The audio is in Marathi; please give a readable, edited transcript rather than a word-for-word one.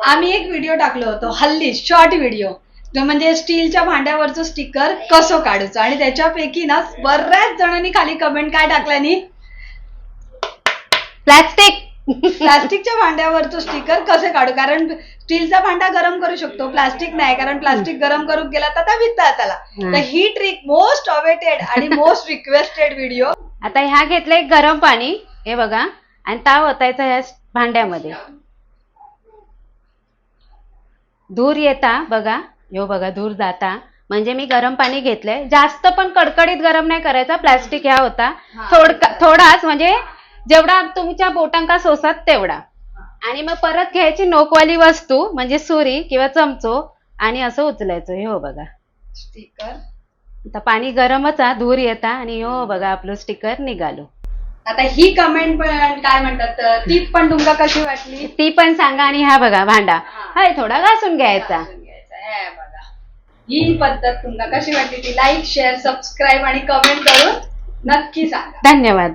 आम्ही एक व्हिडिओ टाकलो होतो हल्ली शॉर्ट व्हिडिओ जो म्हणजे स्टीलच्या भांड्यावरचं स्टिकर कसं काढायचं आणि त्याच्यापैकी ना बऱ्याच जणांनी खाली कमेंट काय टाकल्यानी प्लास्टिकच्या भांड्यावरचं स्टिकर कसे काढू कारण स्टीलचा भांडा गरम करू शकतो प्लास्टिक नाही कारण प्लास्टिक गरम करू गेला तर त्या विकतात त्याला तर ही ट्रिक मोस्ट अवेटेड आणि मोस्ट रिक्वेस्टेड व्हिडिओ. आता ह्या घेतलंय गरम पाणी हे बघा आणि ताव ओतायचा ह्या भांड्यामध्ये धूर येता बघा ह्यो बघा धूर जाता म्हणजे मी गरम पाणी घेतलंय जास्त पण कडकडीत गरम नाही करायचा प्लास्टिक ह्या होता थोडाच म्हणजे जेवढा तुमच्या बोटांका सोसात तेवढा आणि मग परत घ्यायची नोकवाली वस्तू म्हणजे सुरी किंवा चमचो आणि असं उचलायचं हे हो बघा स्टिकर. आता पाणी गरमच धूर येता आणि हो बघा आपलं स्टिकर निघालो. आता ही कमेंट पण काय म्हणतात ती पण तुमका कशी वाटली ती पण सांगा आणि हा बघा भांडा हाय थोडा घासून घ्यायचा. ही पद्धत तुमका कशी वाटली ती लाईक शेअर सबस्क्राईब आणि कमेंट करून नक्की सांगा. धन्यवाद.